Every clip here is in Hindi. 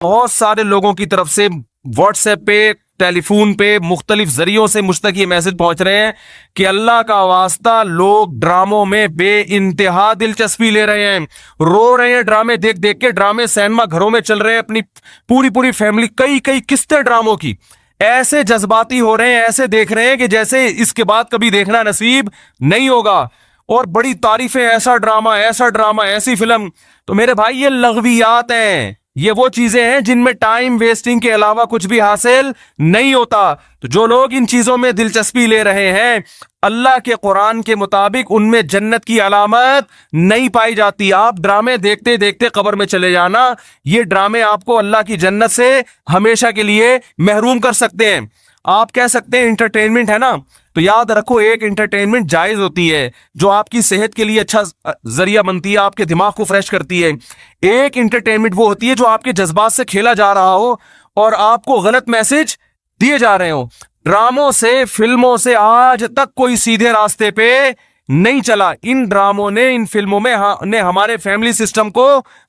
बहुत सारे लोगों की तरफ से व्हाट्सएप पे, टेलीफोन पे, मुख्तलिफ जरियों से मुझ तक ये मैसेज पहुंच रहे हैं कि अल्लाह का वास्ता लोग ड्रामों में बे इंतहा दिलचस्पी ले रहे हैं, रो रहे हैं ड्रामे देख देख के। ड्रामे सिनेमा घरों में चल रहे हैं, अपनी पूरी पूरी फैमिली, कई कई किस्तें ड्रामों की, ऐसे जज्बाती हो रहे हैं, ऐसे देख रहे हैं कि जैसे इसके बाद कभी देखना नसीब नहीं होगा। और बड़ी तारीफें, ऐसा ड्रामा, ऐसा ड्रामा, ऐसी फिल्म। तो मेरे भाई ये लग़वियात हैं, ये वो चीजें हैं जिनमें टाइम वेस्टिंग के अलावा कुछ भी हासिल नहीं होता। तो जो लोग इन चीजों में दिलचस्पी ले रहे हैं, अल्लाह के कुरान के मुताबिक उनमें जन्नत की अलामत नहीं पाई जाती। आप ड्रामे देखते देखते कब्र में चले जाना, ये ड्रामे आपको अल्लाह की जन्नत से हमेशा के लिए महरूम कर सकते हैं। आप कह सकते हैं इंटरटेनमेंट है ना, तो याद रखो एक इंटरटेनमेंट जायज होती है जो आपकी सेहत के लिए अच्छा जरिया बनती है, आपके दिमाग को फ्रेश करती है। एक इंटरटेनमेंट वो होती है जो आपके जज्बात से खेला जा रहा हो और आपको गलत मैसेज दिए जा रहे हो। ड्रामों से, फिल्मों से आज तक कोई सीधे रास्ते पे नहीं चला। इन ड्रामों ने, इन फिल्मों में ने हमारे फैमिली सिस्टम को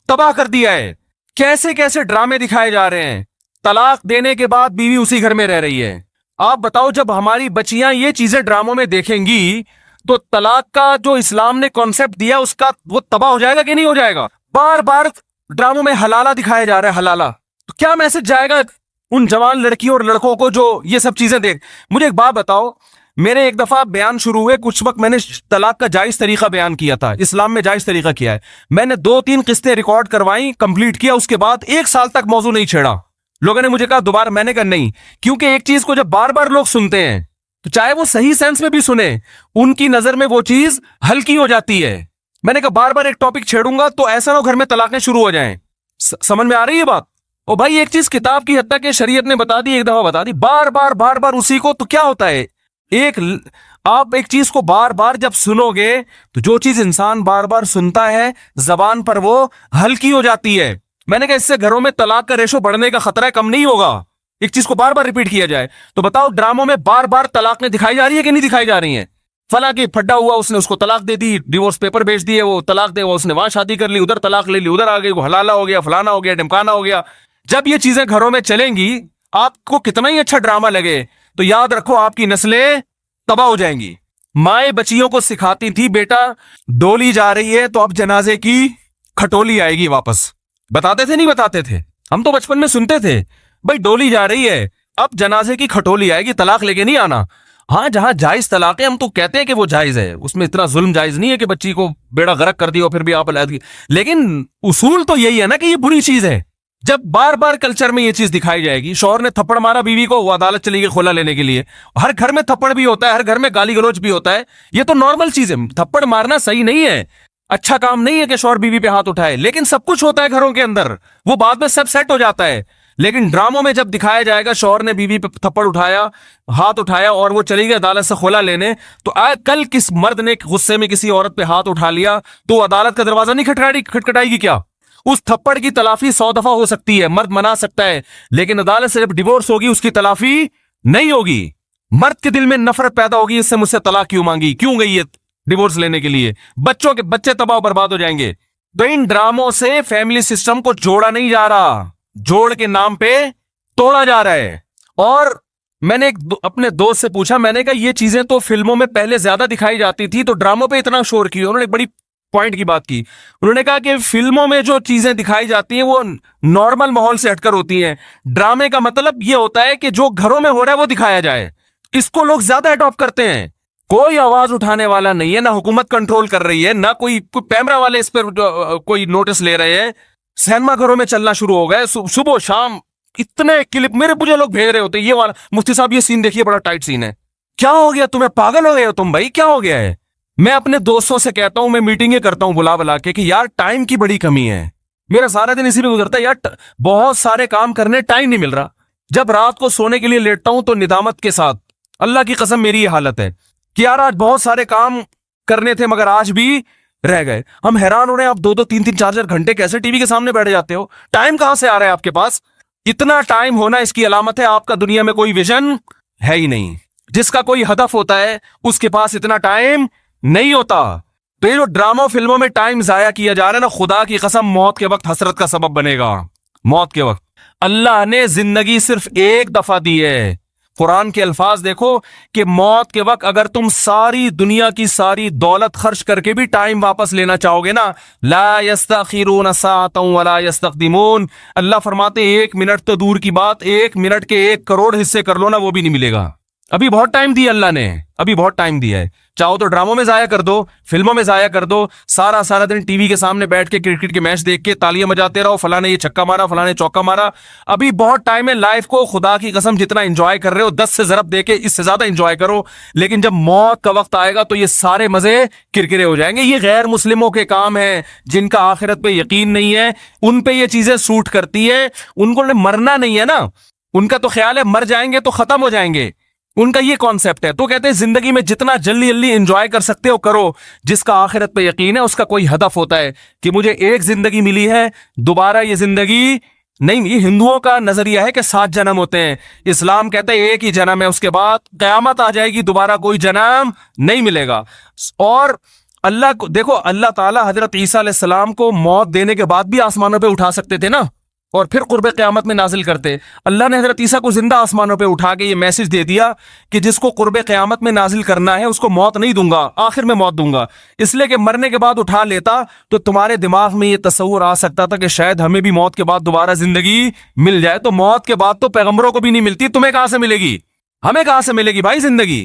तबाह कर दिया है। कैसे कैसे ड्रामे दिखाए जा रहे हैं, तलाक देने के बाद बीवी उसी घर में रह रही है। आप बताओ, जब हमारी बच्चियां ये चीजें ड्रामों में देखेंगी तो तलाक का जो इस्लाम ने कॉन्सेप्ट दिया उसका वो तबाह हो जाएगा कि नहीं हो जाएगा? बार बार ड्रामों में हलाला दिखाया जा रहा है, हलाला। तो क्या मैसेज जाएगा उन जवान लड़कियों और लड़कों को जो ये सब चीजें देख? मुझे एक बात बताओ, मेरे एक दफा बयान शुरू हुए, कुछ वक्त मैंने तलाक का जायज तरीका बयान किया था, इस्लाम में जायज तरीका किया है। मैंने 2-3 किस्तें रिकॉर्ड करवाई, कंप्लीट किया, उसके बाद 1 साल तक मौजू नहीं छेड़ा। लोगों ने मुझे कहा दोबारा, मैंने कहा नहीं, क्योंकि एक चीज को जब बार बार लोग सुनते हैं तो चाहे वो सही सेंस में भी सुने, उनकी नजर में वो चीज हल्की हो जाती है। मैंने कहा बार बार एक टॉपिक छेड़ूंगा तो ऐसा ना घर में तलाकें शुरू हो जाएं। समझ में आ रही है बात? ओ भाई, एक चीज किताब की हद तक के शरीयत ने बता दी, एक दफा बता दी, बार बार उसी को, तो क्या होता है? आप एक चीज को बार बार जब सुनोगे तो जो चीज इंसान बार बार सुनता है जबान पर वो हल्की हो जाती है। मैंने कहा इससे घरों में तलाक का रेशो बढ़ने का खतरा कम नहीं होगा, एक चीज को बार बार रिपीट किया जाए। तो बताओ, ड्रामों में बार बार तलाक ने दिखाई जा रही है कि नहीं दिखाई जा रही है? फला की फड्डा हुआ, उसने उसको तलाक दे दी, डिवोर्स पेपर भेज दिए, वो तलाक दे, वो उसने वहां शादी कर ली, उधर तलाक ले ली, उधर आ गई, वो हलाला हो गया, फलाना हो गया, ढिमकाना हो गया। जब ये चीजें घरों में चलेंगी, आपको कितना ही अच्छा ड्रामा लगे, तो याद रखो आपकी नस्लें तबाह हो जाएंगी। माए बच्चियों को सिखाती थी, बेटा डोली जा रही है तो अब जनाजे की खटोली आएगी वापस। बताते थे नहीं बताते थे? हम तो बचपन में सुनते थे, भाई डोली जा रही है अब जनाजे की खटोली आएगी, तलाक लेके नहीं आना। हाँ, जहां जायज तलाक है हम तो कहते हैं कि वो जायज है, उसमें इतना जुल्म जायज नहीं है कि बच्ची को बेड़ा गर्क कर दिया फिर भी आप अलग। लेकिन उसूल तो यही है ना कि ये बुरी चीज है। जब बार बार कल्चर में ये चीज दिखाई जाएगी, शौहर ने थप्पड़ मारा बीवी को, वो अदालत चली गई खुला लेने के लिए। हर घर में थप्पड़ भी होता है, हर घर में गाली गलौज भी होता है, ये तो नॉर्मल चीज है। थप्पड़ मारना सही नहीं है, अच्छा काम नहीं है कि शौहर बीवी पे हाथ उठाए, लेकिन सब कुछ होता है घरों के अंदर, वो बाद में सब सेट हो जाता है। लेकिन ड्रामों में जब दिखाया जाएगा शौहर ने बीवी पे थप्पड़ उठाया, हाथ उठाया और वो चली गई अदालत से खुला लेने, तो कल किस मर्द ने गुस्से में किसी औरत पे हाथ उठा लिया तो अदालत का दरवाजा नहीं खटखटाएगी क्या? उस थप्पड़ की तलाफी 100 दफा हो सकती है, मर्द मना सकता है, लेकिन अदालत से जब डिवोर्स होगी उसकी तलाफी नहीं होगी। मर्द के दिल में नफरत पैदा होगी, इससे मुझसे तलाक क्यों मांगी, क्यों गई है डिवोर्स लेने के लिए, बच्चे तबाह बर्बाद हो जाएंगे। तो इन ड्रामों से फैमिली सिस्टम को जोड़ा नहीं जा रहा, जोड़ के नाम पे तोड़ा जा रहा है। और मैंने अपने दोस्त से पूछा, मैंने कहा ये चीजें तो फिल्मों में पहले ज्यादा दिखाई जाती थी, तो ड्रामों पे इतना शोर क्यों? उन्होंने एक बड़ी पॉइंट की बात की। उन्होंने कहा कि फिल्मों में जो चीजें दिखाई जाती हैं वो नॉर्मल माहौल से हटकर होती हैं। ड्रामे का मतलब ये होता है कि जो घरों में हो रहा है वो दिखाया जाए, इसको लोग ज्यादा अडॉप्ट करते हैं। कोई आवाज उठाने वाला नहीं है, ना हुकूमत कंट्रोल कर रही है, ना कोई कैमरा वाले इस पर कोई नोटिस ले रहे हैं। सिनेमा घरों में चलना शुरू हो गए, सुबह शाम इतने क्लिप मुझे लोग भेज रहे होते हैं, ये वाला मुफ्ती साहब ये सीन देखिए, बड़ा टाइट सीन है। क्या हो गया तुम्हें, पागल हो गए हो तुम भाई, क्या हो गया है? मैं अपने दोस्तों से कहता हूं, मैं मीटिंगें करता हूं बुला बुला के कि यार टाइम की बड़ी कमी है, मेरा सारा दिन इसी में गुजरता है यार, बहुत सारे काम करने टाइम नहीं मिल रहा। जब रात को सोने के लिए लेटता हूं तो निदामत के साथ, अल्लाह की कसम मेरी ये हालत है कि यार आज बहुत सारे काम करने थे मगर आज भी रह गए। हम हैरान हो रहे हैं, आप 2-2, 3-3, 4-4 घंटे कैसे टीवी के सामने बैठ जाते हो? टाइम कहां से आ रहा है आपके पास? इतना टाइम होना इसकी अलामत है आपका दुनिया में कोई विजन है ही नहीं। जिसका कोई हदफ होता है उसके पास इतना टाइम नहीं होता। तो ये जो ड्रामा फिल्मों में टाइम जाया किया जा रहा है ना, खुदा की कसम मौत के वक्त हसरत का सबब बनेगा। मौत के वक्त अल्लाह ने जिंदगी सिर्फ एक दफा दी है। कुरान के अल्फाज देखो कि मौत के वक्त अगर तुम सारी दुनिया की सारी दौलत खर्च करके भी टाइम वापस लेना चाहोगे ना, ला यस्तखिरून साअतन वला यस्तक़दिमून, अल्लाह फरमाते 1 मिनट तो दूर की बात, 1 मिनट के 1 करोड़ हिस्से कर लो ना, वो भी नहीं मिलेगा। अभी बहुत टाइम दिया अल्लाह ने, अभी बहुत टाइम दिया है। चाहो तो ड्रामों में जाया कर दो, फिल्मों में जाया कर दो, सारा सारा दिन टीवी के सामने बैठ के क्रिकेट के मैच देख के तालियां बजाते रहो, फलाने ये छक्का मारा, फलाने चौका मारा। अभी बहुत टाइम है। लाइफ को खुदा की कसम जितना एंजॉय कर रहे हो 10 से ज़रब दे के इससे ज्यादा एंजॉय करो। लेकिन जब मौत का वक्त आएगा तो ये सारे मजे किरकिरे हो जाएंगे। ये गैर मुस्लिमों के काम है, जिनका आखिरत पे यकीन नहीं है, उन पे ये चीजें सूट करती है। उनको मरना नहीं है ना, उनका तो ख्याल है मर जाएंगे तो खत्म हो जाएंगे, उनका ये कॉन्सेप्ट है। तो कहते हैं जिंदगी में जितना जल्दी जल्दी एंजॉय कर सकते हो करो। जिसका आखिरत पे यकीन है उसका कोई हदफ होता है कि मुझे एक जिंदगी मिली है, दोबारा ये जिंदगी नहीं। ये हिंदुओं का नजरिया है कि 7 जन्म होते हैं, इस्लाम कहता है एक ही जन्म है, उसके बाद कयामत आ जाएगी, दोबारा कोई जन्म नहीं मिलेगा। और अल्लाह को देखो, अल्लाह ताला हजरत ईसा अलैहिस्सलाम को मौत देने के बाद भी आसमानों पे उठा सकते थे ना, और फिर कुर्बे क़यामत में नाजिल करते। अल्लाह ने हजरत ईसा को जिंदा आसमानों पे उठा के ये मैसेज दे दिया कि जिसको कुर्बे क़यामत में नाजिल करना है उसको मौत नहीं दूंगा, आखिर में मौत दूंगा। इसलिए कि मरने के बाद उठा लेता तो तुम्हारे दिमाग में ये तस्वुर आ सकता था कि शायद हमें भी मौत के बाद दोबारा जिंदगी मिल जाए। तो मौत के बाद तो पैगंबरों को भी नहीं मिलती, तुम्हें कहां से मिलेगी, हमें कहां से मिलेगी भाई जिंदगी।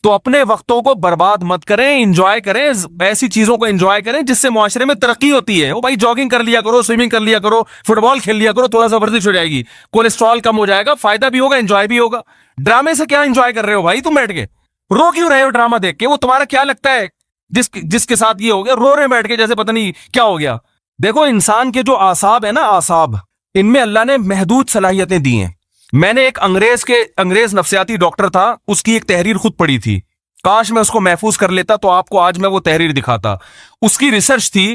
तो अपने वक्तों को बर्बाद मत करें, एंजॉय करें, ऐसी चीजों को एंजॉय करें जिससे मुआशरे में तरक्की होती है। ओ भाई जॉगिंग कर लिया करो, स्विमिंग कर लिया करो, फुटबॉल खेल लिया करो, थोड़ा सा वर्जिश हो जाएगी, कोलेस्ट्रॉल कम हो जाएगा, फायदा भी होगा, एंजॉय भी होगा। ड्रामे से क्या एंजॉय कर रहे हो भाई तुम बैठ के, रो क्यों रहे हो ड्रामा देख के? वो तुम्हारा क्या लगता है जिसके साथ ये हो गया, रो रहे बैठ के जैसे पता नहीं क्या हो गया। देखो इंसान के जो आसाब है ना, आसाब, इनमें अल्लाह ने महदूद सलाहियतें दी हैं। मैंने एक अंग्रेज नफ्सियाती डॉक्टर था, उसकी एक तहरीर खुद पढ़ी थी, काश मैं उसको महफूज कर लेता तो आपको आज मैं वो तहरीर दिखाता। उसकी रिसर्च थी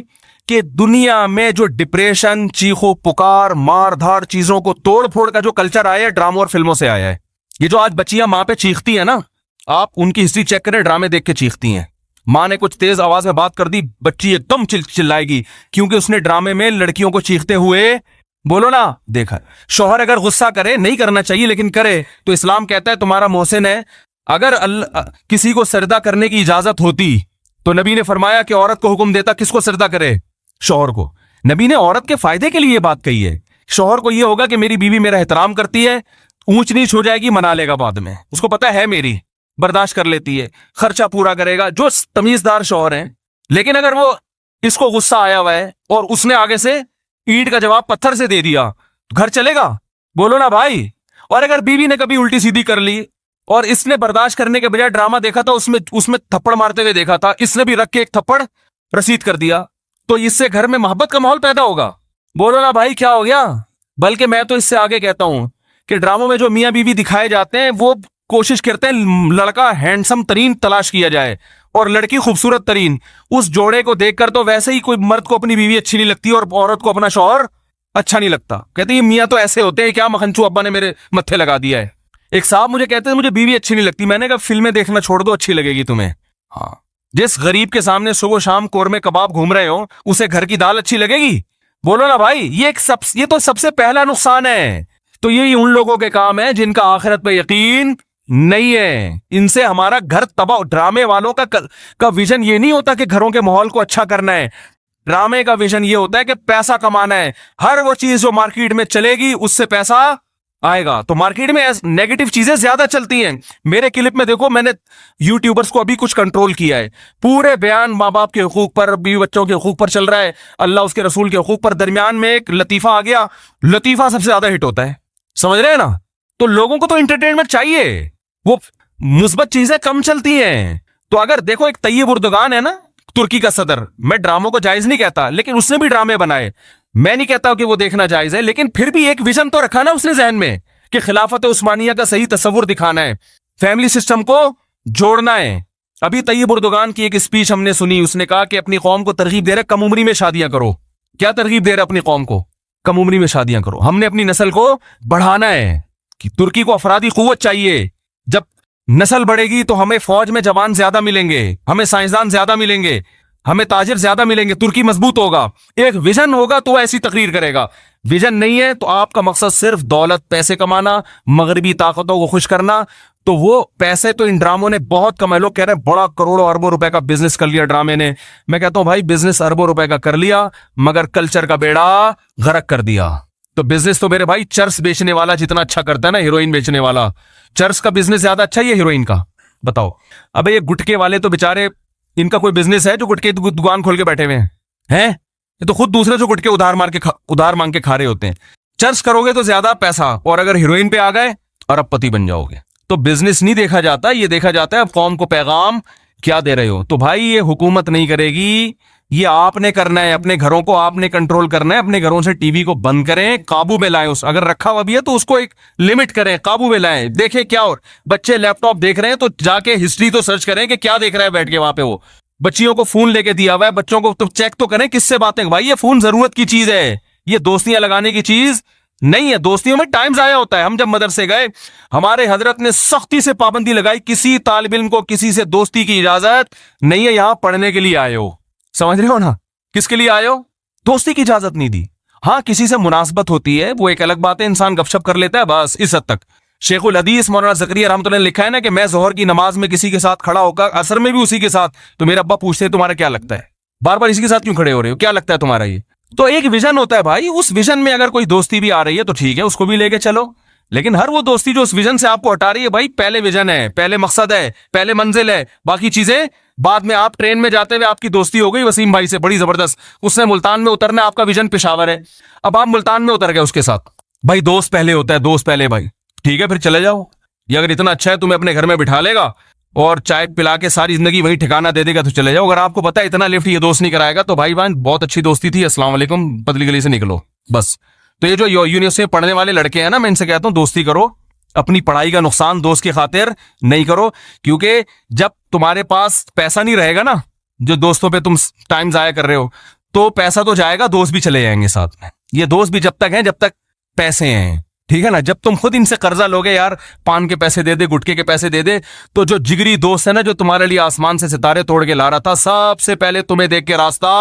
कि दुनिया में जो डिप्रेशन, चीखो पुकार, मार धार, चीजों को तोड़ फोड़ का जो कल्चर आया है, ड्रामों और फिल्मों से आया है। ये जो आज बच्चियां माँ पे चीखती है ना, आप उनकी हिस्ट्री चेक करें, ड्रामे देख के चीखती हैं। माँ ने कुछ तेज आवाज में बात कर दी, बच्ची एकदम चिल्लाएगी, क्योंकि उसने ड्रामे में लड़कियों को चीखते हुए बोलो ना देखा। शौहर अगर गुस्सा करे, नहीं करना चाहिए लेकिन करे, तो इस्लाम कहता है तुम्हारा मोहसिन है। अगर किसी को सजदा करने की इजाजत होती तो नबी ने फरमाया कि औरत को हुक्म देता किसको सजदा करे, शौहर को। नबी ने औरत के फायदे के लिए ये बात कही है। शौहर को ये होगा कि मेरी बीवी मेरा एहतराम करती है, ऊंच नीच हो जाएगी मना लेगा बाद में, उसको पता है मेरी, बर्दाश्त कर लेती है, खर्चा पूरा करेगा, जो तमीजदार शौहर है। लेकिन अगर वो इसको गुस्सा आया हुआ है और उसने आगे से ईंट का जवाब पत्थर से दे दिया, घर चलेगा? बोलो ना भाई। और अगर बीवी ने कभी उल्टी सीधी कर ली और इसने बर्दाश्त करने के बजाय ड्रामा देखा था, उसमें थप्पड़ मारते हुए देखा था, इसने भी रख के एक थप्पड़ रसीद कर दिया, तो इससे घर में मोहब्बत का माहौल पैदा होगा? बोलो ना भाई क्या हो गया? बल्कि मैं तो इससे आगे कहता हूं कि ड्रामों में जो मियां बीवी दिखाए जाते हैं वो कोशिश करते हैं लड़का हैंडसम तरीन तलाश किया जाए और लड़की खूबसूरत तरीन। उस जोड़े को देखकर तो वैसे ही कोई मर्द को अपनी बीवी अच्छी नहीं लगती और औरत को अपना शौहर अच्छा नहीं लगता। कहते हैं मियां तो ऐसे होते हैं, क्या मखनचू अब्बा ने मेरे मत्थे लगा दिया है। एक साहब मुझे कहते हैं मुझे बीवी अच्छी नहीं लगती, मैंने कहा फिल्में देखना छोड़ दो, अच्छी लगेगी तुम्हें। हाँ, जिस गरीब के सामने सुबह शाम कोरमे कबाब घूम रहे हो उसे घर की दाल अच्छी लगेगी? बोलो ना भाई। ये तो सबसे पहला नुकसान है। तो ये उन लोगों के काम है जिनका आखिरत पे यकीन नहीं है, इनसे हमारा घर तबाह। ड्रामे वालों का विजन ये नहीं होता कि घरों के माहौल को अच्छा करना है, ड्रामे का विजन ये होता है कि पैसा कमाना है। हर वो चीज जो मार्केट में चलेगी उससे पैसा आएगा। तो मार्केट में नेगेटिव चीजें ज्यादा चलती हैं। मेरे क्लिप में देखो, मैंने यूट्यूबर्स को अभी कुछ कंट्रोल किया है, पूरे बयान माँ बाप के हुकूक पर, बीवी बच्चों के हुकूक पर चल रहा है, अल्लाह उसके रसूल के हुकूक पर। दरमियान में एक लतीफा आ गया, लतीफा सबसे ज्यादा हिट होता है, समझ रहे हैं ना? तो लोगों को तो एंटरटेनमेंट चाहिए, वो मुस्बत चीजें कम चलती हैं। तो अगर देखो एक तैयब उर्दगान है ना, तुर्की का सदर, मैं ड्रामों को जायज नहीं कहता, लेकिन उसने भी ड्रामे बनाए। मैं नहीं कहता कि वो देखना जायज है, लेकिन फिर भी एक विजन तो रखा ना उसने जहन में कि खिलाफत उस्मानिया का सही तस्वुर दिखाना है, फैमिली सिस्टम को जोड़ना है। अभी तैयब उर्दगान की एक स्पीच हमने सुनी, उसने कहा कि अपनी कौम को तरगीब दे रहे कम उम्री में शादियां करो। क्या तरगीब दे रहे अपनी कौम को? कम उम्री में शादियां करो। हमने अपनी नस्ल को बढ़ाना है कि तुर्की को अफरादी कुव्वत चाहिए। जब नस्ल बढ़ेगी तो हमें फौज में जवान ज्यादा मिलेंगे, हमें साइंसदान ज्यादा मिलेंगे, हमें ताजिर ज्यादा मिलेंगे, तुर्की मजबूत होगा। एक विजन होगा तो ऐसी तकरीर करेगा। विजन नहीं है तो आपका मकसद सिर्फ दौलत, पैसे कमाना, मगरबी ताकतों को खुश करना, तो वो पैसे तो इन ड्रामों ने बहुत कमाए। लोग कह रहे हैं बड़ा करोड़ों अरबों रुपए का बिजनेस कर लिया ड्रामे ने। मैं कहता हूं भाई बिजनेस अरबों रुपए का कर लिया मगर कल्चर का बेड़ा गर्क कर दिया। तो बिजनेस तो मेरे भाई चर्स बेचने वाला जितना अच्छा करता है ना, हीरोइन बेचने वाला, चर्स का बिजनेस ज्यादा अच्छा है हीरोइन का? बताओ। अबे ये गुटके वाले तो बेचारे, इनका कोई बिजनेस है जो गुटके की दुकान खोल के बैठे हुए हैं? ये तो खुद दूसरे जो गुटके उधार मांग के खा रहे होते हैं। चर्च करोगे तो ज्यादा पैसा, और अगर हीरोइन पे आ गए अरबपति बन जाओगे। तो बिजनेस नहीं देखा जाता, ये देखा जाता है कौम को पैगाम क्या दे रहे हो। तो भाई ये हुकूमत नहीं करेगी, ये आपने करना है। अपने घरों को आपने कंट्रोल करना है। अपने घरों से टीवी को बंद करें, काबू में लाएं। उस अगर रखा हुआ भी है तो उसको एक लिमिट करें, काबू में लाएं। देखें क्या, और बच्चे लैपटॉप देख रहे हैं तो जाके हिस्ट्री तो सर्च करें कि क्या देख रहा है बैठ के वहां पे। वो बच्चियों को फोन लेके दिया हुआ है, बच्चों को तो चेक तो करें किससे बातें। भाई ये फोन जरूरत की चीज है, ये दोस्तियां लगाने की चीज नहीं है। दोस्तियों में टाइम जाया होता है। हम जब मदरसे गए, हमारे हजरत ने सख्ती से पाबंदी लगाई, किसी तालिब इल्म को किसी से दोस्ती की इजाजत नहीं है। यहां पढ़ने के लिए आए हो, समझ रहे हो ना, किसके लिए आए हो? दोस्ती की इजाजत नहीं दी। हाँ किसी से मुनासबत होती है, वो एक अलग बात है, इंसान गपशप कर लेता है, बस इस हद तक। शेखुल हदीस मौलाना ज़करिया रहमतुल्लाह ने लिखा है ना कि मैं जोहर की नमाज में किसी के साथ खड़ा होकर, असर में भी उसी के साथ, तो मेरे अब्बा पूछते हैं तुम्हारा क्या लगता है, बार बार इसी के साथ क्यों खड़े हो रहे हो, क्या लगता है तुम्हारा? ये तो एक विजन होता है भाई। उस विजन में अगर कोई दोस्ती भी आ रही है तो ठीक है, उसको भी लेके चलो। लेकिन हर वो दोस्ती जो उस विजन से आपको हटा रही है, भाई पहले विजन है, पहले मकसद है, पहले मंजिल है, बाकी चीजें बाद में। आप ट्रेन में जाते हुए आपकी दोस्ती हो गई वसीम भाई से बड़ी जबरदस्त, उसने मुल्तान में उतरना, आपका विजन पेशावर है, अब आप मुल्तान में उतर गए उसके साथ। भाई दोस्त पहले होता है, दोस्त पहले भाई, ठीक है फिर चले जाओ। ये अगर इतना अच्छा है तुम्हें अपने घर में बिठा लेगा और चाय पिला के सारी जिंदगी वही ठिकाना दे देगा तो चले जाओ। अगर आपको पता है इतना लिफ्ट ये दोस्त नहीं कराएगा तो भाई बहन बहुत अच्छी दोस्ती थी, अस्सलाम वालेकुम, बदली गली से निकलो बस। तो ये जो यूनिवर्सिटी में पढ़ने वाले लड़के हैं ना, मैं इनसे कहता हूं दोस्ती करो, अपनी पढ़ाई का नुकसान दोस्त की खातिर नहीं करो। क्योंकि जब तुम्हारे पास पैसा नहीं रहेगा ना, जो दोस्तों पे तुम टाइम जाया कर रहे हो, तो पैसा तो जाएगा, दोस्त भी चले जाएंगे साथ में। ये दोस्त भी जब तक हैं जब तक पैसे हैं, ठीक है ना। जब तुम खुद इनसे कर्जा लोगे, यार पान के पैसे दे दे, गुटके के पैसे दे दे, तो जो जिगरी दोस्त है ना, जो तुम्हारे लिए आसमान से सितारे तोड़ के ला रहा था, सबसे पहले तुम्हें देख के रास्ता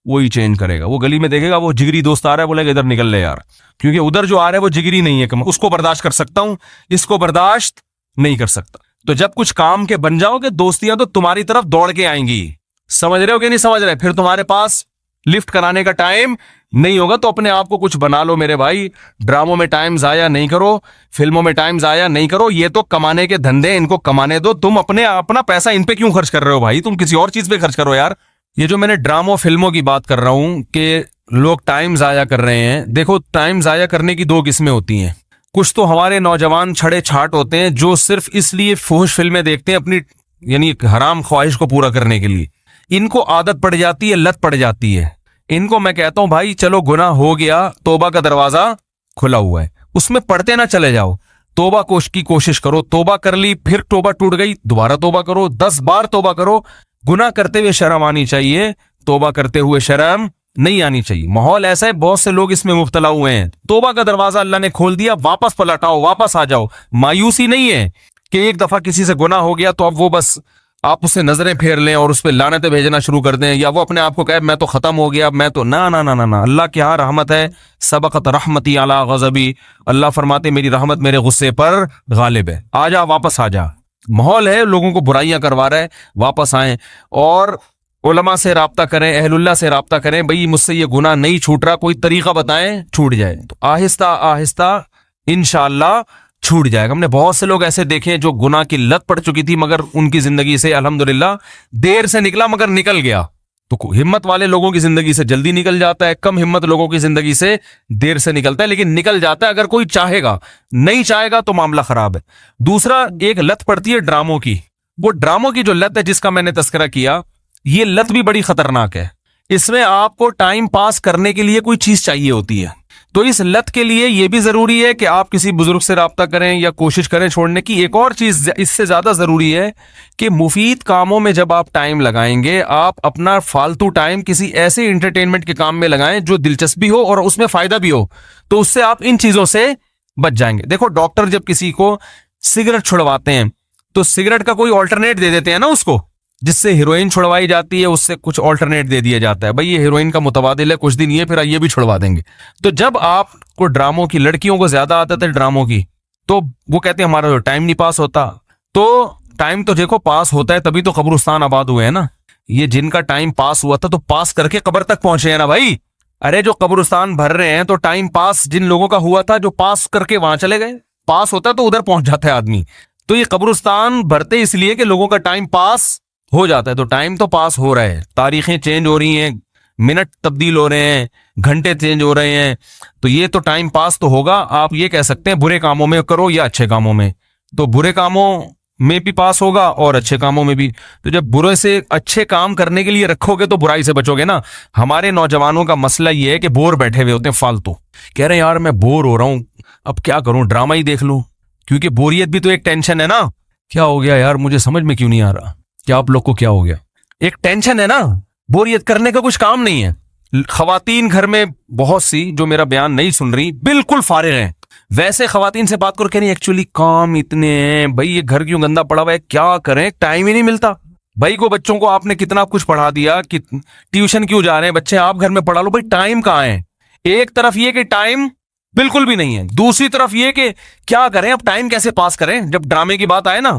वही चेंज करेगा। वो गली में देखेगा वो जिगरी दोस्त आ रहा है, बोलेगा इधर निकल ले यार, क्योंकि उधर जो आ रहा है वो जिगरी नहीं है, उसको बर्दाश्त कर सकता हूं, इसको बर्दाश्त नहीं कर सकता। तो जब कुछ काम के बन जाओगे, दोस्तियां तो तुम्हारी तरफ दौड़ के आएंगी। समझ रहे हो कि नहीं समझ रहे? फिर तुम्हारे पास लिफ्ट कराने का टाइम नहीं होगा। तो अपने आप को कुछ बना लो मेरे भाई। ड्रामों में टाइम जाया नहीं करो, फिल्मों में टाइम जाया नहीं करो। ये तो कमाने के धंधे, इनको कमाने दो। तुम अपना पैसा इन पे क्यों खर्च कर रहे हो भाई? तुम किसी और चीज पे खर्च करो यार। ये जो मैंने ड्रामों फिल्मों की बात कर रहा हूं कि लोग टाइम जाया कर रहे हैं, देखो टाइम जाया करने की दो किस्में होती हैं। कुछ तो हमारे नौजवान छड़े छाट होते हैं जो सिर्फ इसलिए फुहश फिल्में देखते हैं अपनी यानी हराम ख्वाहिश को पूरा करने के लिए। इनको आदत पड़ जाती है, लत पड़ जाती है। इनको मैं कहता हूं भाई चलो गुनाह हो गया, तौबा का दरवाजा खुला हुआ है, उसमें पढ़ते ना चले जाओ। तौबा की कोशिश करो। तौबा कर ली, फिर तौबा टूट गई, दोबारा तौबा करो, 10 बार तौबा करो। गुनाह करते हुए शर्म आनी चाहिए, तौबा करते हुए शर्म नहीं आनी चाहिए। माहौल ऐसा है, बहुत से लोग इसमें मुब्तला हुए हैं। तौबा का दरवाजा अल्लाह ने खोल दिया, वापस पलटाओ, वापस आ जाओ। मायूसी नहीं है कि एक दफा किसी से गुनाह हो गया तो अब वो बस आप उससे नजरें फेर लें और उस पर लानतें भेजना शुरू कर दें, या वो अपने आप को कहे मैं तो खत्म हो गया, मैं तो ना ना ना ना ना। अल्लाह की यहाँ रहमत है, सबक़त रहमती अला गज़बी। अल्लाह फरमाते मेरी रहमत मेरे गुस्से पर गालिब है। आ जा, वापस आ जा। माहौल है लोगों को बुराइयां करवा रहा है, वापस आए और उलमा से राब्ता करें, अहलुल्लाह से राब्ता करें। भाई मुझसे ये गुनाह नहीं छूट रहा, कोई तरीका बताएं छूट जाए। तो आहिस्ता आहिस्ता इंशाअल्लाह छूट जाएगा। हमने बहुत से लोग ऐसे देखे जो गुनाह की लत पड़ चुकी थी, मगर उनकी जिंदगी से अल्हम्दुलिल्लाह देर से निकला मगर निकल गया। तो हिम्मत वाले लोगों की जिंदगी से जल्दी निकल जाता है, कम हिम्मत लोगों की जिंदगी से देर से निकलता है, लेकिन निकल जाता है अगर कोई चाहेगा। नहीं चाहेगा तो मामला खराब है। दूसरा, एक लत पड़ती है ड्रामों की। वो ड्रामों की जो लत है जिसका मैंने तस्करा किया, ये लत भी बड़ी खतरनाक है। इसमें आपको टाइम पास करने के लिए कोई चीज चाहिए होती है। तो इस लत के लिए यह भी जरूरी है कि आप किसी बुजुर्ग से राब्ता करें या कोशिश करें छोड़ने की। एक और चीज इससे ज्यादा जरूरी है कि मुफीद कामों में जब आप टाइम लगाएंगे, आप अपना फालतू टाइम किसी ऐसे एंटरटेनमेंट के काम में लगाएं जो दिलचस्पी हो और उसमें फायदा भी हो, तो उससे आप इन चीजों से बच जाएंगे। देखो डॉक्टर जब किसी को सिगरेट छुड़वाते हैं तो सिगरेट का कोई ऑल्टरनेट दे देते हैं ना उसको, जिससे हीरोइन छुड़वाई जाती है उससे कुछ ऑल्टरनेट दे दिया जाता है, भाई ये हीरोइन का मुतबादिल है, कुछ दिन ये फिर ये भी छुड़वा देंगे। तो जब आपको ड्रामों की, लड़कियों को ज्यादा आदत है ड्रामों की, तो वो कहते हैं हमारा तो टाइम नहीं पास होता। तो टाइम तो देखो पास होता है तभी तो कब्रिस्तान आबाद हुए हैं ना। ये जिनका टाइम पास हुआ था तो पास करके कब्र तक पहुंचे हैं ना भाई। अरे जो कब्रिस्तान भर रहे हैं तो टाइम पास जिन लोगों का हुआ था जो पास करके वहां चले गए। पास होता तो उधर पहुंच जाता है आदमी। तो ये कब्रिस्तान भरते इसलिए कि लोगों का टाइम पास हो जाता है। तो टाइम तो पास हो रहा है, तारीखें चेंज हो रही हैं, मिनट तब्दील हो रहे हैं, घंटे चेंज हो रहे हैं, तो ये तो टाइम पास तो होगा। आप ये कह सकते हैं बुरे कामों में करो या अच्छे कामों में, तो बुरे कामों में भी पास होगा और अच्छे कामों में भी। तो जब बुरे से अच्छे काम करने के लिए रखोगे तो बुराई से बचोगे ना। हमारे नौजवानों का मसला ये है कि बोर बैठे हुए होते हैं फालतू, कह रहे हैं यार मैं बोर हो रहा हूं, अब क्या करूं, ड्रामा ही देख लूं, क्योंकि बोरियत भी तो एक टेंशन है ना। क्या हो गया यार, मुझे समझ में क्यों नहीं आ रहा, क्या आप लोग को क्या हो गया? एक टेंशन है ना, बोरियत करने का कुछ काम नहीं है। खवातीन घर में बहुत सी जो मेरा बयान नहीं सुन रही, बिल्कुल फारिग हैं। वैसे खवातीन से बात करो, कह नहीं एक्चुअली काम इतने हैं भाई, ये घर क्यों गंदा पड़ा हुआ है, क्या करें, टाइम ही नहीं मिलता भाई को। बच्चों को आपने कितना कुछ पढ़ा दिया कि ट्यूशन क्यों जा रहे हैं बच्चे, आप घर में पढ़ा लो भाई, टाइम कहाँ है? एक तरफ ये कि टाइम बिल्कुल भी नहीं है, दूसरी तरफ ये कि क्या करें, अब टाइम कैसे पास करें। जब ड्रामे की बात आए ना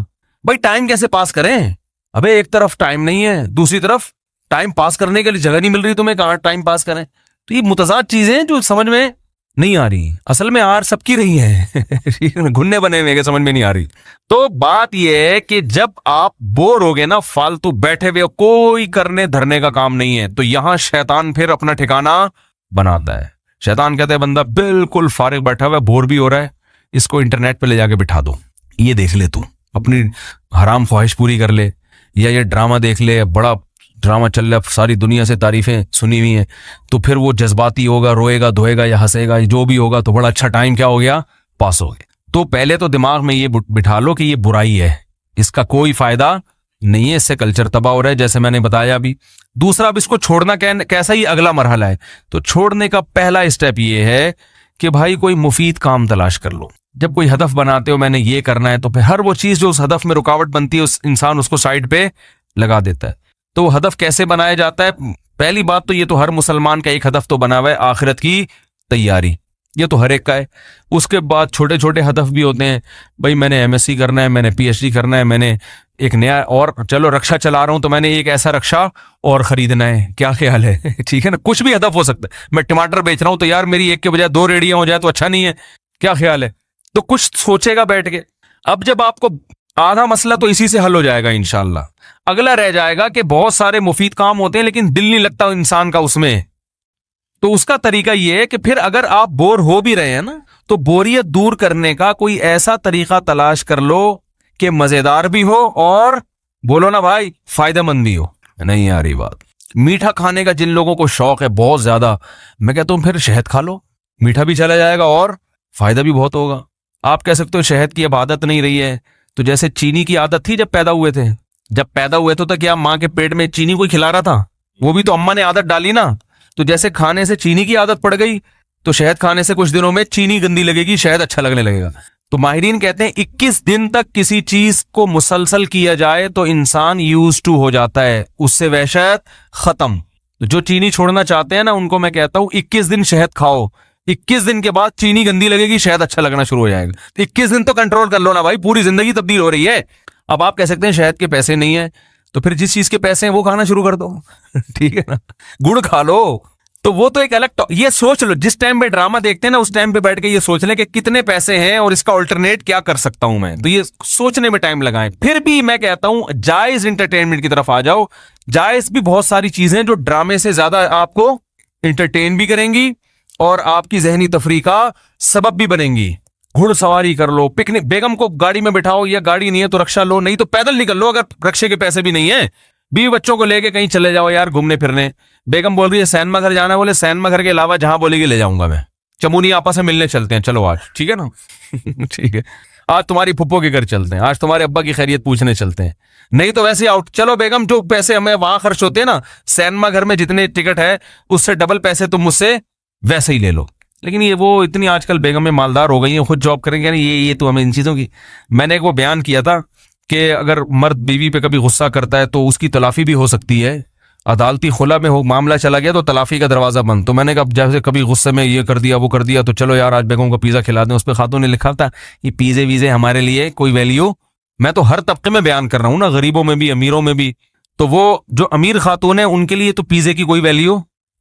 भाई, टाइम कैसे पास करें? अबे एक तरफ टाइम नहीं है, दूसरी तरफ टाइम पास करने के लिए जगह नहीं मिल रही तुम्हें, कहां टाइम पास करें। तो ये मुतजाद चीजें जो समझ में नहीं आ रही, असल में आर सबकी रही है घुन्ने बने हुए समझ में नहीं आ रही। तो बात यह है कि जब आप बोर हो गए ना, फालतू बैठे हुए, कोई करने धरने का काम नहीं है, तो यहां शैतान फिर अपना ठिकाना बनाता है। शैतान कहते हैं बंदा बिल्कुल फारिग बैठा हुआ है, बोर भी हो रहा है, इसको इंटरनेट पे ले जाके बिठा दो, ये देख ले तू, अपनी हराम ख्वाहिश पूरी कर ले, या ये ड्रामा देख ले, बड़ा ड्रामा चल रहा है, सारी दुनिया से तारीफें सुनी हुई हैं, तो फिर वो जज्बाती होगा, रोएगा धोएगा या हंसेगा, जो भी होगा, तो बड़ा अच्छा टाइम क्या हो गया, पास हो गया। तो पहले तो दिमाग में ये बिठा लो कि ये बुराई है, इसका कोई फायदा नहीं है, इससे कल्चर तबाह हो रहा है, जैसे मैंने बताया अभी। दूसरा, अब इसको छोड़ना कैसा ही अगला मरहला है। तो छोड़ने का पहला स्टेप ये है कि भाई कोई मुफीद काम तलाश कर लो। जब कोई हदफ बनाते हो मैंने ये करना है, तो फिर हर वो चीज जो उस हदफ में रुकावट बनती है, उस इंसान उसको साइड पे लगा देता है। तो वो हदफ कैसे बनाया जाता है? पहली बात तो ये तो हर मुसलमान का एक हदफ तो बना हुआ है, आखिरत की तैयारी, ये तो हर एक का है। उसके बाद छोटे छोटे हदफ भी होते हैं, भाई मैंने एमएससी करना है, मैंने पीएचडी करना है, मैंने एक नया, और चलो रक्षा चला रहा हूं तो मैंने एक ऐसा रक्षा और खरीदना है, क्या ख्याल है ठीक है ना, कुछ भी हदफ हो सकता है। मैं टमाटर बेच रहा हूं तो यार मेरी एक के बजाय 2 रेडियां हो जाए तो अच्छा नहीं है, क्या ख्याल है? तो कुछ सोचेगा बैठ के। अब जब आपको आधा मसला तो इसी से हल हो जाएगा इंशाल्लाह। अगला रह जाएगा कि बहुत सारे मुफीद काम होते हैं लेकिन दिल नहीं लगता इंसान का उसमें। तो उसका तरीका यह है कि फिर अगर आप बोर हो भी रहे हैं ना, तो बोरियत दूर करने का कोई ऐसा तरीका तलाश कर लो कि मजेदार भी हो और बोलो ना भाई फायदेमंद भी हो। नहीं आ रही बात? मीठा खाने का जिन लोगों को शौक है बहुत ज्यादा, मैं कहता हूं फिर शहद खा लो, मीठा भी चला जाएगा और फायदा भी बहुत होगा। आप कह सकते हो शहद की अब आदत नहीं रही है, तो जैसे चीनी की आदत थी जब पैदा हुए थे, तो क्या माँ के पेट में चीनी कोई खिला रहा था? वो भी तो अम्मा ने आदत डाली ना। तो जैसे खाने से चीनी की आदत पड़ गई, तो शहद खाने से कुछ दिनों में चीनी गंदी लगेगी, शहद अच्छा लगने लगेगा। तो माहिरीन कहते हैं 21 दिन तक किसी चीज को मुसलसल किया जाए तो इंसान यूज टू हो जाता है, उससे वहशत खत्म। तो जो चीनी छोड़ना चाहते हैं ना, उनको मैं कहता हूं 21 दिन शहद खाओ, 21 दिन के बाद चीनी गंदी लगेगी, शहद अच्छा लगना शुरू हो जाएगा। 21 दिन तो कंट्रोल कर लो ना भाई, पूरी जिंदगी तब्दील हो रही है। अब आप कह सकते हैं शहद के पैसे नहीं है, तो फिर जिस चीज के पैसे हैं वो खाना शुरू कर दो ठीक है ना, गुड़ खा लो। तो वो तो एक अलग, ये सोच लो, जिस टाइम पे ड्रामा देखते हैं ना उस टाइम पे बैठ के ये सोच लें कि कितने पैसे हैं और इसका अल्टरनेट क्या कर सकता हूं मैं, तो ये सोचने में टाइम लगाएं। फिर भी मैं कहता हूं जायज एंटरटेनमेंट की तरफ आ जाओ। जायज भी बहुत सारी चीजें जो ड्रामे से ज्यादा आपको एंटरटेन भी करेंगी और आपकी जहनी तफरीह का सबब भी बनेंगी। घुड़सवारी कर लो, पिकनिक, बेगम को गाड़ी में बिठाओ, या गाड़ी नहीं है तो रक्षा लो, नहीं तो पैदल निकल लो अगर रक्षे के पैसे भी नहीं है। बीवी बच्चों को लेके कहीं चले जाओ यार घूमने फिरने। बेगम बोल रही है सैनमा घर जाना है, बोले सैनमा घर के अलावा जहां बोलेगी ले जाऊंगा मैं। चमुनी आपस में मिलने चलते हैं, चलो आज, ठीक है ना ठीक है, आज तुम्हारी फुप्पो के घर चलते हैं, आज तुम्हारे अब्बा की खैरियत पूछने चलते हैं। नहीं तो वैसे आउट, चलो बेगम जो पैसे हमें वहां खर्च होते हैं ना सैनमा घर में, जितने टिकट है उससे डबल पैसे तुम मुझसे वैसे ही ले लो। लेकिन ये वो इतनी आजकल बेगम में मालदार हो गई है, खुद जॉब करेंगे, ये तो हमें इन चीजों की। मैंने एक वो बयान किया था कि अगर मर्द बीवी पे कभी गुस्सा करता है तो उसकी तलाफी भी हो सकती है, अदालती खुला में हो मामला चला गया तो तलाफी का दरवाजा बंद। तो मैंने कहा जैसे कभी गुस्से में ये कर दिया वो कर दिया तो चलो यार आज बेगम को पिज़्ज़ा खिला दें। उस पर खातून ने लिखा था ये पिज़्ज़े वीज़े हमारे लिए कोई वैल्यू, मैं तो हर तबके में बयान कर रहा हूँ ना, गरीबों में भी अमीरों में भी। तो वो जो अमीर खातून है उनके लिए तो पिज़्ज़े की कोई वैल्यू,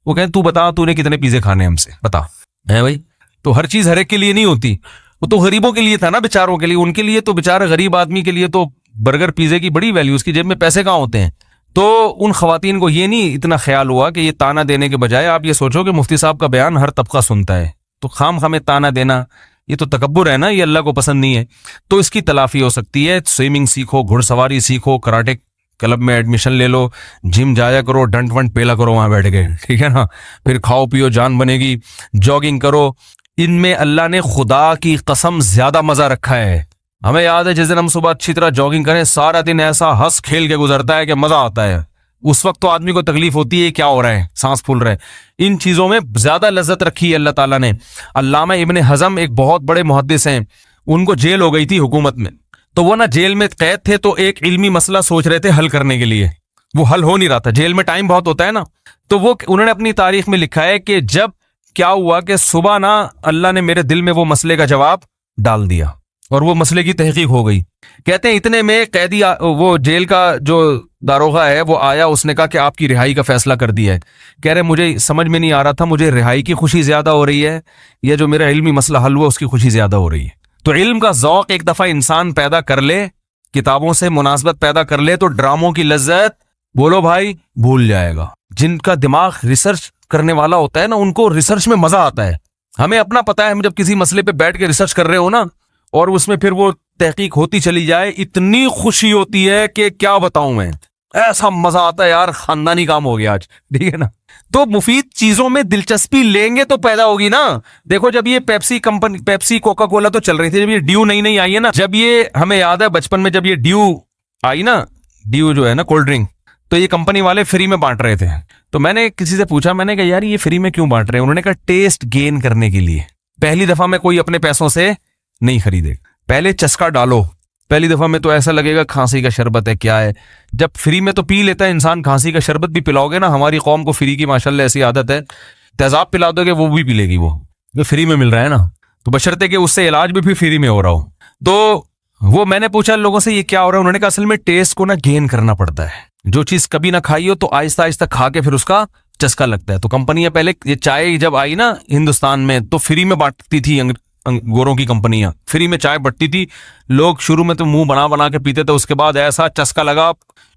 वो कहें तू बता तूने कितने पिज़्ज़े खाने हमसे बता, है भाई। तो हर चीज हर एक के लिए नहीं होती, वो तो गरीबों के लिए था ना, बेचारों के लिए। उनके लिए तो बेचारे गरीब आदमी के लिए तो बर्गर पिज़्ज़े की बड़ी वैल्यू, उसकी जेब में पैसे कहाँ होते हैं। तो उन खवातीन को ये नहीं इतना ख्याल हुआ कि ये ताना देने के बजाय आप ये सोचो कि मुफ्ती साहब का बयान हर तबका सुनता है, तो खाम खामे ताना देना ये तो तकब्बुर है ना, ये अल्लाह को पसंद नहीं है। तो इसकी तलाफी हो सकती है। स्विमिंग सीखो, घुड़सवारी सीखो, कराटे क्लब में एडमिशन ले लो, जिम जाया करो, डंट वंट पेला करो वहां बैठ के, ठीक है ना। फिर खाओ पियो जान बनेगी, जॉगिंग करो। इनमें अल्लाह ने खुदा की कसम ज्यादा मजा रखा है। हमें याद है जिस दिन हम सुबह अच्छी तरह जॉगिंग करें, सारा दिन ऐसा हंस खेल के गुजरता है कि मजा आता है। उस वक्त तो आदमी को तकलीफ होती है क्या हो रहा है, सांस फूल रहा है। इन चीजों में ज्यादा लज्जत रखी है अल्लाह ताला ने। अल्लामा इब्ने हजम एक बहुत बड़े मुहद्दिस हैं, उनको जेल हो गई थी हुकूमत में, तो वो ना जेल में कैद थे, तो एक इल्मी मसला सोच रहे थे हल करने के लिए, वो हल हो नहीं रहा था, जेल में टाइम बहुत होता है ना। तो वो उन्होंने अपनी तारीख में लिखा है कि जब क्या हुआ कि सुबह ना अल्लाह ने मेरे दिल में वो मसले का जवाब डाल दिया और वो मसले की तहकीक हो गई। कहते हैं इतने में कैदी वो जेल का जो दारोगा है वो आया, उसने कहा कि आपकी रिहाई का फैसला कर दिया है। कह रहे मुझे समझ में नहीं आ रहा था, मुझे रिहाई की खुशी ज्यादा हो रही है या जो मेरा इल्मी मसला हल हुआ उसकी खुशी ज्यादा हो रही है। तो इल्म का ज़ौक़ एक दफा इंसान पैदा कर ले, किताबों से मुनासबत पैदा कर ले, तो ड्रामों की लज्जत बोलो भाई भूल जाएगा। जिनका दिमाग रिसर्च करने वाला होता है ना, उनको रिसर्च में मजा आता है। हमें अपना पता है, हम जब किसी मसले पे बैठ के रिसर्च कर रहे हो ना और उसमें फिर वो तहकीक होती चली जाए, इतनी खुशी होती है कि क्या बताऊं मैं, ऐसा मजा आता है यार, खानदानी काम हो गया आज, ठीक है ना। तो मुफीद चीजों में दिलचस्पी लेंगे तो पैदा होगी ना। देखो जब ये Pepsi company, Pepsi Coca Cola तो चल रही थी, जब ये ड्यू नई नई आई है ना, जब ये हमें याद है बचपन में जब ये ड्यू आई ना, ड्यू जो है ना कोल्ड ड्रिंक, तो ये कंपनी वाले फ्री में बांट रहे थे। तो मैंने किसी से पूछा, मैंने कहा यार ये फ्री में क्यों बांट रहे हैं? उन्होंने कहा टेस्ट गेन करने के लिए। पहली दफा में कोई अपने पैसों से नहीं खरीदे, पहले चस्का डालो। पहली दफा में तो ऐसा लगेगा खांसी का शरबत है क्या है, जब फ्री में तो पी लेता है इंसान। खांसी का शरबत भी पिलाओगे ना, हमारी कौम को फ्री की माशाल्लाह ऐसी आदत है, तेजाब पिला दोगे वो भी पी लेगी, वो जो फ्री में मिल रहा है ना। तो बशर्ते कि उससे इलाज भी फ्री में हो रहा हो। तो वो मैंने पूछा लोगों से ये क्या हो रहा है, उन्होंने कहा असल में टेस्ट को ना गेन करना पड़ता है। जो चीज कभी ना खाई हो तो आहिस्ता आहिस्ता खा के फिर उसका चस्का लगता है। तो कंपनियां पहले ये चाय जब आई ना हिंदुस्तान में तो फ्री में बांटती थी, गोरों की कंपनियां फ्री में चाय बंटती थी। लोग शुरू में तो मुंह बना बना के पीते थे, उसके बाद ऐसा चस्का लगा,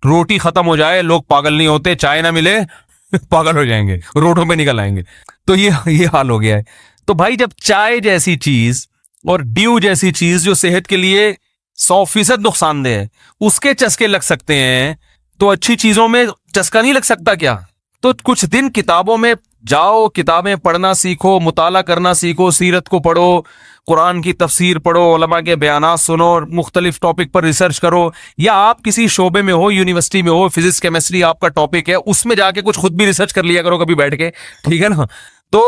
रोटी खत्म हो जाए लोग पागल नहीं होते, चाय ना मिले पागल हो जाएंगे, रोडों पे निकल आएंगे। तो ये हाल हो गया है। तो भाई जब चाय जैसी चीज और ड्यू जैसी चीज जो सेहत के लिए 100% नुकसानदेह है, उसके चस्के लग सकते हैं, तो अच्छी चीजों में चस्का नहीं लग सकता क्या? तो कुछ दिन किताबों में जाओ, किताबें पढ़ना सीखो, मुताला करना सीखो, सीरत को पढ़ो, कुरान की तफसीर पढ़ो, उलमा के बयानात सुनो, मुख्तलिफ टॉपिक पर रिसर्च करो। या आप किसी शोबे में हो, यूनिवर्सिटी में हो, फिजिक्स केमिस्ट्री आपका टॉपिक है, उसमें जाके कुछ खुद भी रिसर्च कर लिया करो कभी बैठ के, ठीक है ना। तो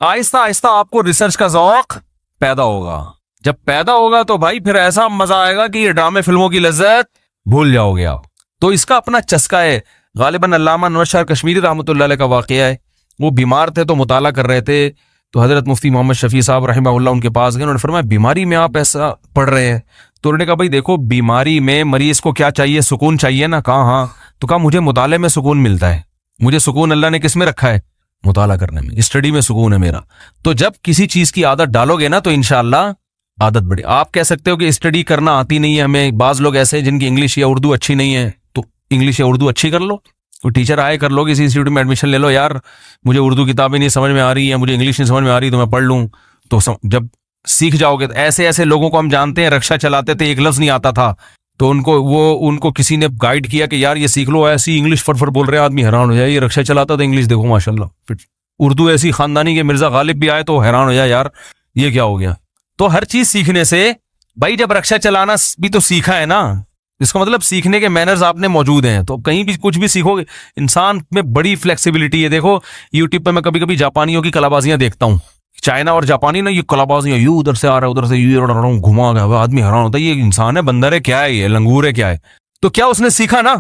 आहिस्ता आहिस्ता आपको रिसर्च का ज़ौक़ पैदा होगा। जब पैदा होगा तो भाई फिर ऐसा मजा आएगा कि ये ड्रामे फिल्मों की लज्जत भूल जाओगे आप। तो इसका अपना चस्का है। गालिबन अल्लामा नवाज शाह कश्मीरी रहमतुल्लाह अलैह का वाक़या है। वो बीमार थे तो मुताला कर रहे थे, तो हजरत मुफ्ती मोहम्मद शफी साहब रहमहुल्लाह उनके पास गए। उन्होंने फरमाया बीमारी में आप ऐसा पढ़ रहे हैं? तो उन्होंने कहा भाई देखो बीमारी में मरीज को क्या चाहिए, सुकून चाहिए ना। कहा हाँ। तो कहा मुझे मुताले में सुकून मिलता है, मुझे सुकून अल्लाह ने किस में रखा है? मुताला करने में, स्टडी में सुकून है मेरा। तो जब किसी चीज की आदत डालोगे ना तो इंशाअल्लाह आदत बढ़े। आप कह सकते हो कि स्टडी करना आती नहीं है हमें, बाज लोग ऐसे जिनकी इंग्लिश या उर्दू अच्छी नहीं है, तो इंग्लिश या उर्दू अच्छी कर लो, कोई टीचर आए कर लो, किसी इंस्टीट्यूट में एडमिशन ले लो। यार मुझे उर्दू किताबें नहीं समझ में आ रही है, मुझे इंग्लिश नहीं समझ में आ रही, तो मैं पढ़ लूँ। तो जब सीख जाओगे, तो ऐसे ऐसे लोगों को हम जानते हैं, रक्षा चलाते थे, एक लफ्ज नहीं आता था, तो उनको किसी ने गाइड किया कि यार ये सीख लो, ऐसी इंग्लिश फटफट बोल रहे हैं, आदमी हैरान हो जाए, ये रक्षा चलाता था इंग्लिश देखो माशाल्लाह। फिर उर्दू ऐसी खानदानी के मिर्जा गालिब भी आए तो हैरान हो जाए, यार ये क्या हो गया। तो हर चीज सीखने से भाई, जब रक्षा चलाना भी तो सीखा है ना, इसका मतलब सीखने के मैनर्स आपने मौजूद हैं, तो कहीं भी कुछ भी सीखोगे। इंसान में बड़ी फ्लेक्सिबिलिटी है। देखो यूट्यूब पे मैं कभी कभी जापानियों की कलाबाजियां देखता हूँ, चाइना और जापानी ना, ये कलाबाज, ये उधर से आ रहा है, उधर से ये घुमा गया, आदमी हैरान होता है ये इंसान है, बंदर है, क्या है, ये लंगूर है, क्या है। तो क्या उसने सीखा ना,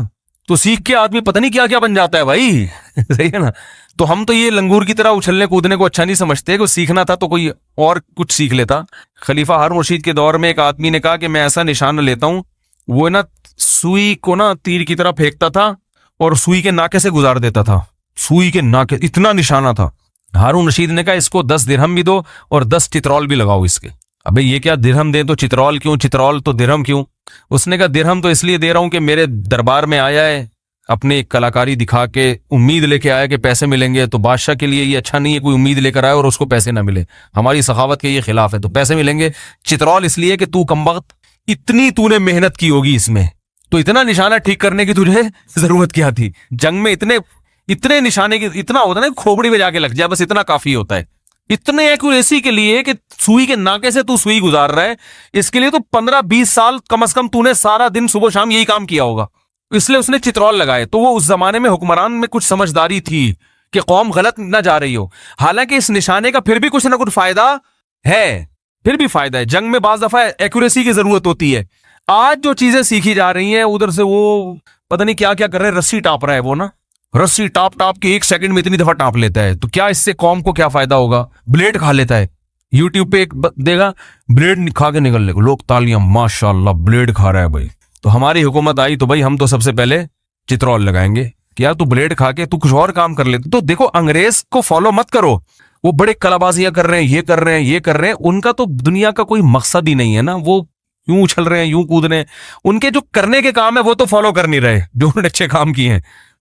तो सीख के आदमी पता नहीं क्या क्या बन जाता है भाई। सही है ना। तो हम तो ये लंगूर की तरह उछलने कूदने को अच्छा नहीं समझते, कि सीखना था तो कोई और कुछ सीख लेता। खलीफा हारून रशीद के दौर में एक आदमी ने कहा कि मैं ऐसा निशाना लेता हूं, वो ना सुई को ना तीर की तरह फेंकता था और सुई के नाके से गुजार देता था, सुई के नाके, इतना निशाना था। हारून रशीद ने कहा इसको 10 दिरहम भी दो और 10 चित्रौल भी लगाओ इसके। अबे ये क्या, दिरहम दे तो चित्रौल क्यों, चित्रौल तो दिरहम क्यों? उसने कहा दिरहम तो इसलिए दे रहा हूं कि मेरे दरबार में आया है, अपनी कलाकारी दिखा के उम्मीद लेके आया कि पैसे मिलेंगे, तो बादशाह के लिए ये अच्छा नहीं है कोई उम्मीद लेकर आए और उसको पैसे ना मिले, हमारी सखावत के ये खिलाफ है, तो पैसे मिलेंगे। चित्रौल इसलिए कि तू कमबख्त इतनी तूने मेहनत की होगी इसमें, तो इतना निशाना ठीक करने की तुझे जरूरत क्या थी? जंग में इतने निशाने की, इतना होता है ना खोपड़ी में जाके लग जाए, बस इतना काफी होता है। इतने एक्यूरेसी के लिए कि सुई के नाके से तू सुई गुजार रहा है, इसके लिए तो 15-20 साल कम से कम तूने सारा दिन सुबह शाम यही काम किया होगा, इसलिए उसने चित्रौल लगाए। तो वो उस जमाने में हुक्मरान में कुछ समझदारी थी कि कौम गलत ना जा रही हो। हालांकि इस निशाने का फिर भी कुछ ना कुछ फायदा है, फिर भी फायदा है। जंग में बाज दफा एक्यूरेसी की जरूरत होती है। आज जो चीजें सीखी जा रही हैं, उधर से वो पता नहीं क्या क्या कर रहे हैं, रस्सी टाप रहा है वो ना, रस्सी टाप टाप के 1 सेकंड में इतनी दफा टाप लेता है, तो क्या इससे कौम को क्या फायदा होगा? ब्लेड खा लेता है, यूट्यूब पे एक देगा ब्लेड खा के निकल लेगा, लोग तालियां, माशाल्लाह ब्लेड खा रहा है भाई। तो हमारी हुकूमत आई तो भाई हम तो सबसे पहले चित्रौल लगाएंगे कि यार तू ब्लेड खा के तू कुछ और काम कर ले। तो देखो, अंग्रेज को फॉलो मत करो, वो बड़े कलाबाजियां कर रहे हैं, ये कर रहे हैं, ये कर रहे हैं, उनका तो दुनिया का कोई मकसद ही नहीं है ना, वो यूं उछल रहे हैं, यूं कूद रहे हैं, उनके जो करने के काम है वो तो फॉलो कर नहीं रहे, जो उन्होंने अच्छे काम किए हैं।